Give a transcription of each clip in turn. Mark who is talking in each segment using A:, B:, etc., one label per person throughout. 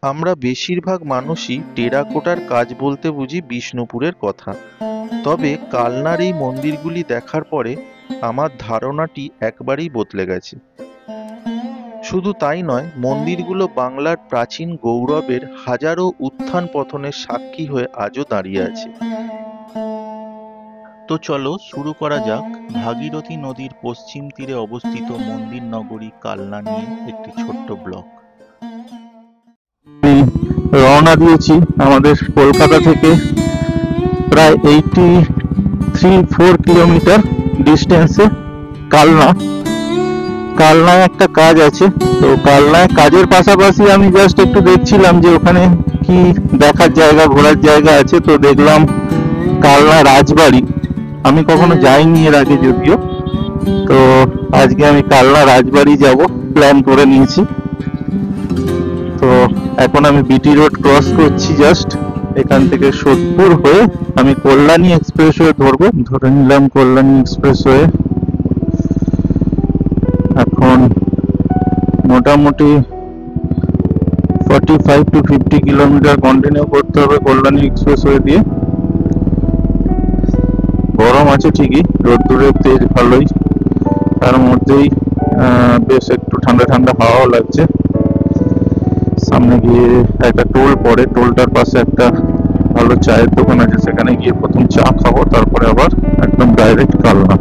A: আমরা বেশিরভাগ মানুষই টেরাকোটার কাজ বলতে বুঝি বিষ্ণুপুরের কথা। তবে কালনার এই মন্দিরগুলি দেখার পরে আমার ধারণাটি একবারেই বদলে গেছে। শুধু তাই নয়, মন্দিরগুলো বাংলার প্রাচীন গৌরবের হাজারো উত্থান পতনের সাক্ষী হয়ে আজও দাঁড়িয়ে আছে। তো চলো শুরু করা যাক ভাগীরথী নদীর পশ্চিম তীরে অবস্থিত মন্দির নগরী কালনা নিয়ে একটি ছোট্ট ব্লগ।
B: আমি রওনা দিয়েছি আমাদের কলকাতা থেকে প্রায় 83-84 কিলোমিটার ডিস্টেন্সে কালনা। কালনায় একটা কাজ আছে, তো কালনায় কাজের পাশাপাশি আমি জাস্ট একটু দেখছিলাম যে ওখানে কি দেখার জায়গা, ঘোরার জায়গা আছে। তো দেখলাম কালনা রাজবাড়ি, আমি কখনো যাইনি এর আগে যদিও। তো আজকে আমি কালনা রাজবাড়ি যাব, প্ল্যান করে নিয়েছি। তো এখন আমি বিটি রোড ক্রস করছি, জাস্ট এখান থেকে সোদপুর হয়ে আমি কল্যাণী এক্সপ্রেসওয়ে ধরবো। ধরে নিলাম কল্যাণী এক্সপ্রেসওয়ে। এখন মোটামুটি 45-50 কিলোমিটার কন্টিনিউ করতে হবে কল্যাণী এক্সপ্রেসওয়ে দিয়ে। গরম আছে ঠিকই, রোদ্দুরের তেজ ভালোই, তার মধ্যেই বেশ একটু ঠান্ডা ঠান্ডা হাওয়াও লাগছে। সামনে গিয়ে একটা টোল পড়ে, টোলটার পাশে একটা ভালো চায়ের দোকান আছে, সেখানে গিয়ে প্রথম চা খাবো, তারপরে আবার একদম ডাইরেক্ট কালনা।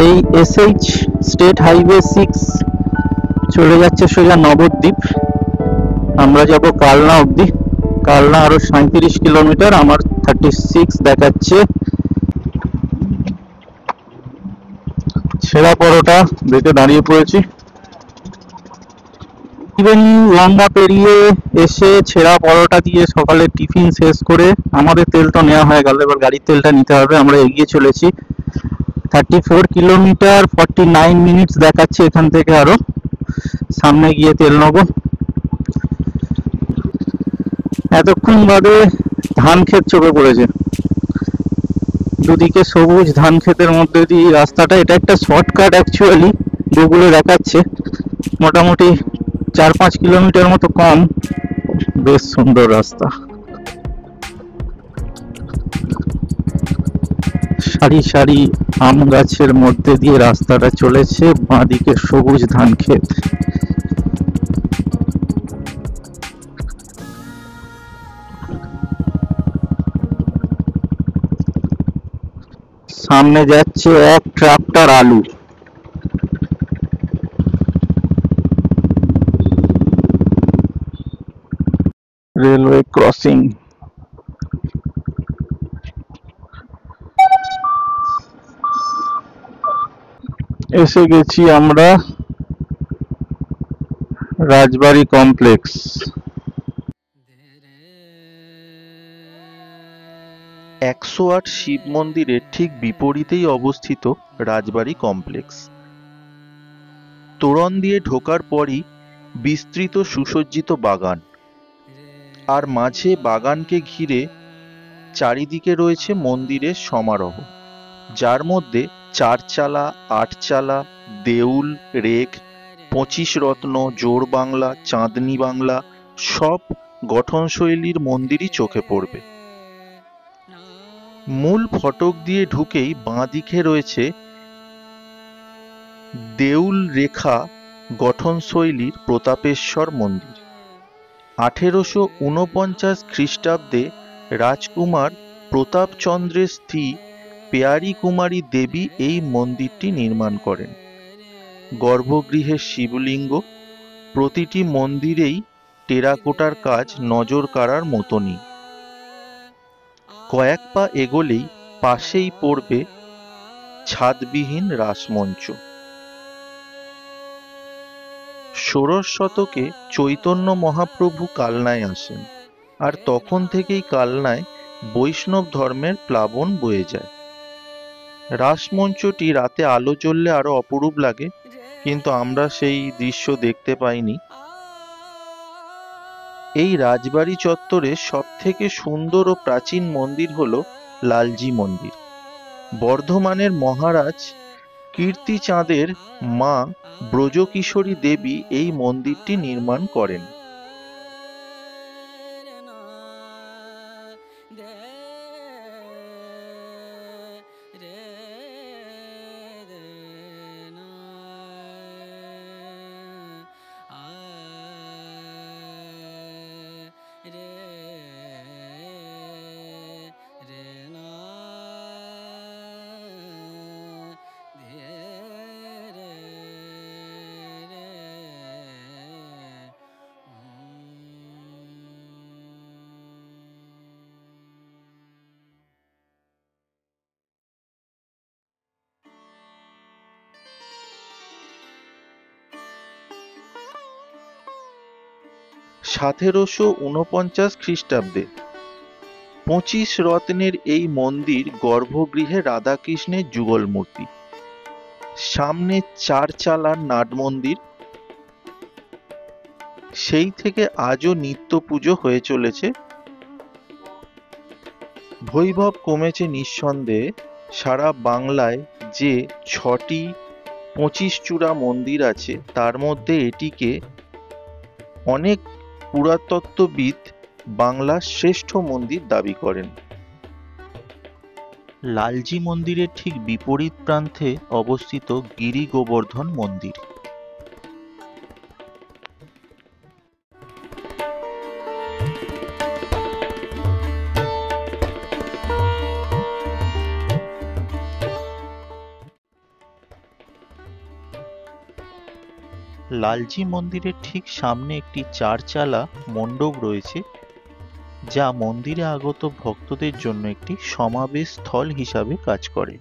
B: এই SH স্টেট হাইওয়ে 6 চলে যাচ্ছে সোজা নবদ্বীপ। আমরা যাব কালনা অবধি। কালনা আরো 37 কিলোমিটার, আমার 36 দেখাচ্ছে। ছেঁড়া পরোটা দেখে দাঁড়িয়ে পড়েছি। ইভেন লঙ্কা পেরিয়ে এসে ছেঁড়া পরোটা দিয়ে সকালে টিফিন শেষ করে আমাদের তেল তো নেওয়া হয়ে গেল, এবার গাড়ির তেলটা নিতে হবে। আমরা এগিয়ে চলেছি 34 কিলোমিটার, 49 মিনিটস দেখাচ্ছে এখান থেকে। আরো সামনে গিয়ে তেল নেবো। এতক্ষণ বাদে ধান ক্ষেত চোখে পড়েছে, দুদিকে সবুজ ধান ক্ষেতের মধ্যে দিয়ে রাস্তাটা। এটা একটা শর্টকাট অ্যাকচুয়ালি, গুগলে দেখাচ্ছে মোটামুটি 4-5 কিলোমিটার মতো কম। বেশ সুন্দর রাস্তা, সারি সারি আম গাছের মধ্যে দিয়ে রাস্তাটা চলেছে, বাঁদিকে সবুজ ধান ক্ষেত। সামনে যাচ্ছে এক ট্রাক্টর আলু। Railway crossing. এসে গেছি আমরা রাজবাড়ি কমপ্লেক্স।
A: 108 শিব মন্দিরের ঠিক বিপরীতেই অবস্থিত রাজবাড়ি কমপ্লেক্স। তোরণ দিয়ে ঢোকার পরই বিস্তৃত সুসজ্জিত বাগান, আর মাঝে বাগানকে ঘিরে চারিদিকে রয়েছে মন্দিরের সমারোহ, যার মধ্যে 4 চালা, 8 চালা, দেউল, রেখ, 25 রত্ন, জোড় বাংলা, চাঁদনি বাংলা সব গঠনশৈলীর মন্দিরই চোখে পড়বে। মূল ফটক দিয়ে ঢুকেই বাঁ দিকে রয়েছে দেউল রেখা গঠনশৈলীর প্রতাপেশ্বর মন্দির। 1849 খ্রিস্টাব্দে রাজকুমার প্রতাপচন্দ্রের স্ত্রী পেয়ারী কুমারী দেবী এই মন্দিরটি নির্মাণ করেন। গর্ভগৃহের শিবলিঙ্গ, প্রতিটি মন্দিরেই টেরাকোটার কাজ নজর কাড়ার মতনই। কয়েক পা এগোলেই পাশেই পড়বে ছাদবিহীন রাসমঞ্চ। ষোড়শ শতকে চৈতন্য মহাপ্রভু কালনায় আসেন, আর তখন থেকেই কালনায় বৈষ্ণব ধর্মের প্লাবন বয়ে যায়। রাসমঞ্চটি রাতে আলো জ্বললে আরো অপরূপ লাগে, কিন্তু আমরা সেই দৃশ্য দেখতে পাইনি। এই রাজবাড়ি চত্বরের সবথেকে সুন্দর ও প্রাচীন মন্দির হলো লালজি মন্দির। বর্ধমানের মহারাজ কীর্তিচাঁদের মা ব্রজকিশোরী দেবী এই মন্দিরটি নির্মাণ করেন। সতেরোশো ঊনপঞ্চাশ খ্রিস্টাব্দে 25 রত্নের এই মন্দির গর্ভগৃহে রাধাকৃষ্ণের যুগল মূর্তি, সামনে 4 চালার নাট মন্দির। সেই থেকে আজও নিত্য পুজো হয়ে চলেছে। বৈভব কমেছে নিঃসন্দেহে। সারা বাংলায় যে 6টি 25 চূড়া মন্দির আছে, তার মধ্যে এটিকে অনেক পুরাতত্ত্ববিদ বাংলার শ্রেষ্ঠ মন্দির দাবি করেন। লালজি মন্দিরের ঠিক বিপরীত প্রান্তে অবস্থিত গিরি গোবর্ধন মন্দির। লালজি মন্দিরের ঠিক সামনে একটি 4 চালা মণ্ডপ রয়েছে, যা মন্দিরে আগত ভক্তদের জন্য একটি সমাবেশ স্থল হিসাবে কাজ করে।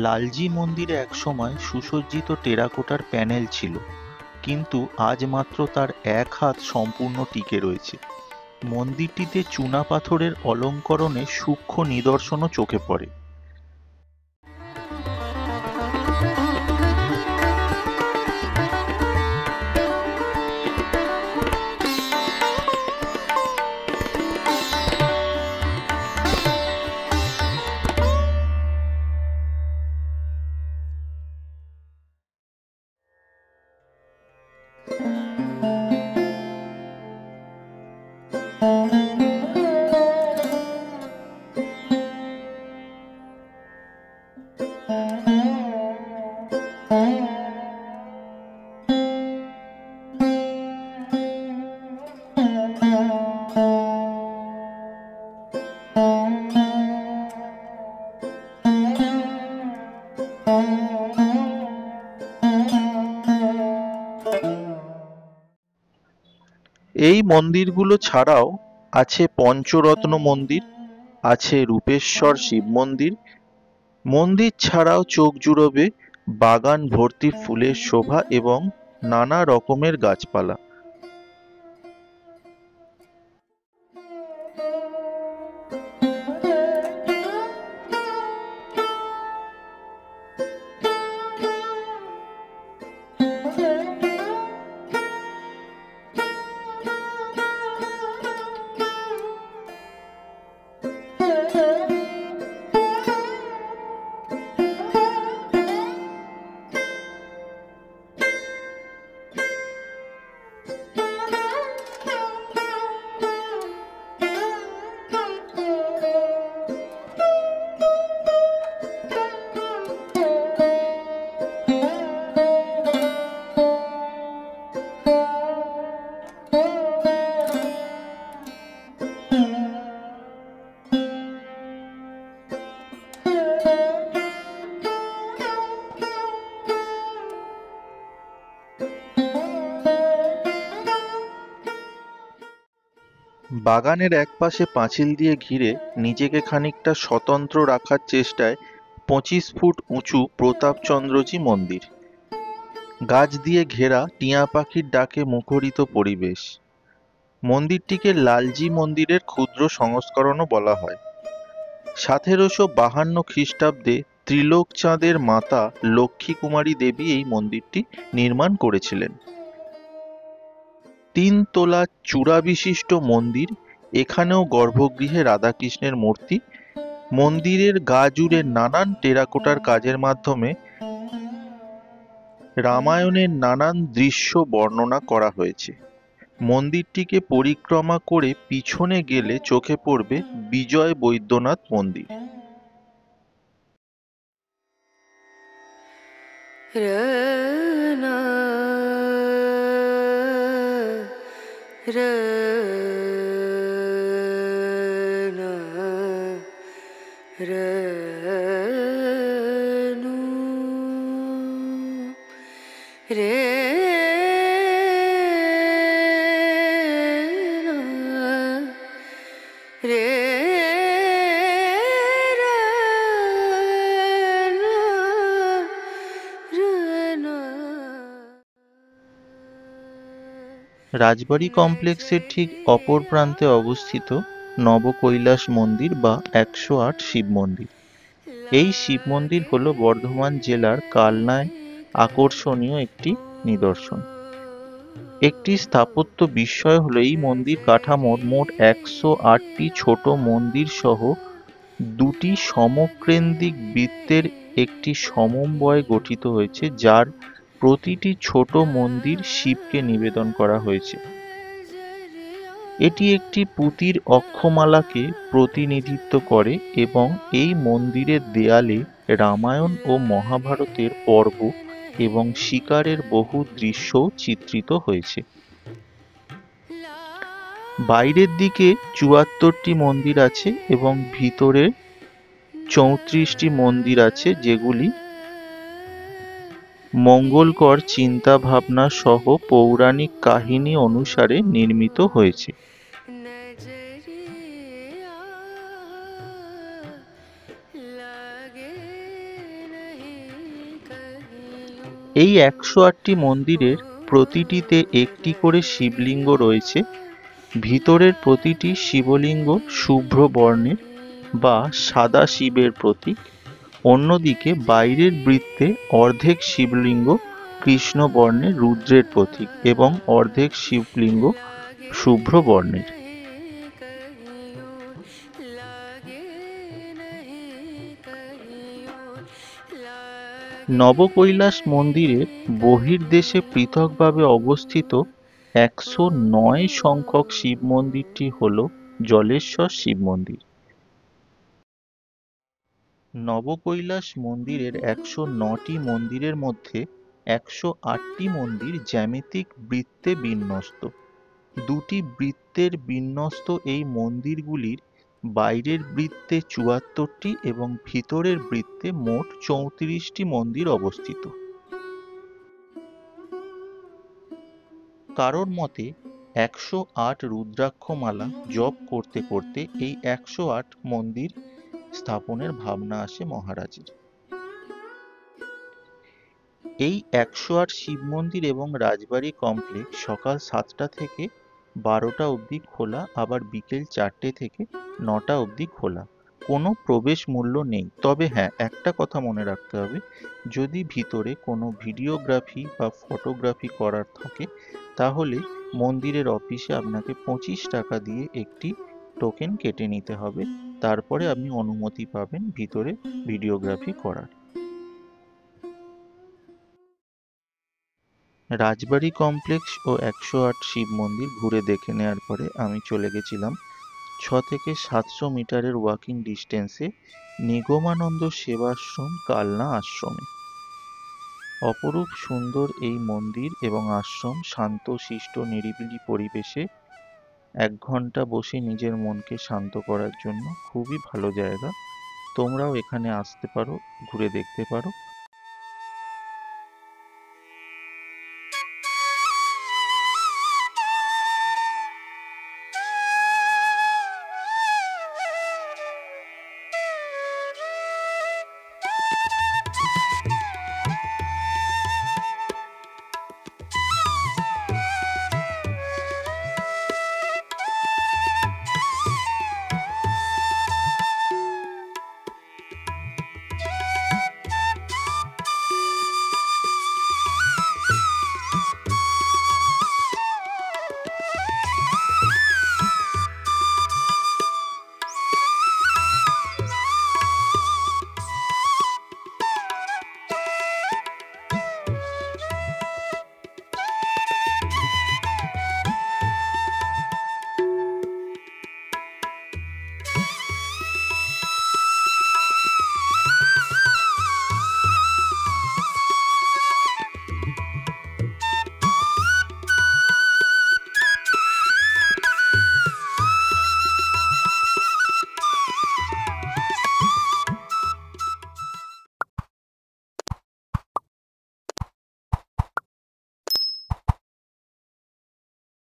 A: লালজি মন্দিরে একসময় সুসজ্জিত টেরাকোটার প্যানেল ছিল, কিন্তু আজ মাত্র তার 1 হাত সম্পূর্ণ টিকে রয়েছে। মন্দিরটিতে চুনাপাথরের অলঙ্করণে সূক্ষ্ম নিদর্শনও চোখে পড়ে। এই মন্দিরগুলো ছাড়াও আছে পঞ্চরত্ন মন্দির, আছে রূপেশ্বর শিব মন্দির। মন্দির ছাড়াও চোখ জুড়োবে বাগান ভর্তি ফুলের শোভা এবং নানা রকমের গাছপালা। বাগানের একপাশে পাঁচিল দিয়ে ঘিরে নিজেকে খানিকটা স্বতন্ত্র রাখার চেষ্টায় 25 ফুট উঁচু প্রতাপচন্দ্রজি মন্দির। গাছ দিয়ে ঘেরা টিয়া পাখির ডাকে মুখরিত পরিবেশ। মন্দিরটিকে লালজি মন্দিরের ক্ষুদ্র সংস্করণও বলা হয়। 1752 খ্রিস্টাব্দে ত্রিলোকচাঁদের মাতা লক্ষ্মী কুমারী দেবী এই মন্দিরটি নির্মাণ করেছিলেন। 3 তোলা চূড়া বিশিষ্ট মন্দির। এখানেও গর্ভগৃহে রাধাকৃষ্ণের মূর্তি। মন্দিরের গা জুড়ে নানান টেরাকোটার কাজের মাধ্যমে রামায়ণের নানান দৃশ্য বর্ণনা করা হয়েছে। মন্দিরটিকে পরিক্রমা করে পিছনে গেলে চোখে পড়বে বিজয় বৈদ্যনাথ মন্দির। রাজবাড়ি কমপ্লেক্সের ঠিক অপর প্রান্তে অবস্থিত নবকৈলাস মন্দির বা 108 শিব মন্দির। এই শিব মন্দির হল বর্ধমান জেলার কালনায় আকর্ষণীয় একটি নিদর্শন। একটি স্থাপত্য বিস্ময় হলো এই মন্দির কাঠামোর মোট 108টি ছোট মন্দির সহ দুটি সমকেন্দ্রিক বৃত্তের একটি সমন্বয়ে গঠিত হয়েছে, যার প্রতিটি ছোট মন্দির শিবকে নিবেদন করা হয়েছে। এটি একটি পুঁতির অক্ষমালাকে প্রতিনিধিত্ব করে এবং এই মন্দিরের দেয়ালে রামায়ণ ও মহাভারতের পর্ব এবং শিকারের বহু দৃশ্যও চিত্রিত হয়েছে। বাইরের দিকে 74টি মন্দির আছে এবং ভিতরে 34টি মন্দির আছে, যেগুলি মঙ্গলকর চিন্তা ভাবনা সহ পৌরাণিক কাহিনী অনুসারে নির্মিত হয়েছে। এই 108টি মন্দিরের প্রতিটিতে একটি করে শিবলিঙ্গ রয়েছে। ভিতরের প্রতিটি শিবলিঙ্গ শুভ্র বর্ণের বা সাদা শিবের প্রতীক। অন্যদিকে বাইরের বৃত্তে অর্ধেক শিবলিঙ্গ কৃষ্ণ বর্ণের রুদ্রের প্রতীক এবং অর্ধেক শিবলিঙ্গ শুভ্র বর্ণের। নবকৈলাস মন্দিরের বহির্দেশে পৃথকভাবে অবস্থিত 109 সংখ্যক শিব মন্দিরটি হল জলেশ্বর শিব মন্দির। নবকৈলাস মন্দিরের 109টি মন্দিরের মধ্যে 108টি মন্দির জ্যামিতিক বৃত্তে বিন্যস্ত। দুটি বৃত্তের বিন্যস্ত এই মন্দিরগুলির বাইরের বৃত্তে 74টি এবং ভিতরের বৃত্তে মোট 34টি মন্দির অবস্থিত। কারোর মতে 108 রুদ্রাক্ষমালা জপ করতে করতে এই 108 মন্দির স্থাপনের ভাবনা আসে মহারাজের। এই 108 শিব মন্দির এবং রাজবাড়ি কমপ্লেক্স সকাল 7টা থেকে 12টা অবধি খোলা, আবার বিকেল 4টে থেকে 9টা অবধি খোলা। কোনো প্রবেশ মূল্য নেই। তবে হ্যাঁ, একটা কথা মনে রাখতে হবে, যদি ভিতরে কোনো ভিডিওগ্রাফি বা ফটোগ্রাফি করার থাকে তাহলে মন্দিরের অফিসে আপনাকে 25 টাকা দিয়ে একটি টোকেন কেটে নিতে হবে। তারপরে আপনি অনুমতি পাবেন ভিতরে ভিডিওগ্রাফি করার। রাজবাড়ি কমপ্লেক্স ও 108 শিব মন্দির ঘুরে দেখে নেওয়ার পরে আমি চলে গেছিলাম 6 থেকে 700 মিটারের ওয়াকিং ডিস্টেন্সে নিগমানন্দ সেবাশ্রম কালনা আশ্রমে। অপরূপ সুন্দর এই মন্দির এবং আশ্রম শান্ত শিষ্ট নিরিবিলি পরিবেশে 1 ঘন্টা বসে নিজের মনকে শান্ত করার জন্য খুবই ভালো জায়গা। তোমরাও এখানে আসতে পারো, ঘুরে দেখতে পারো।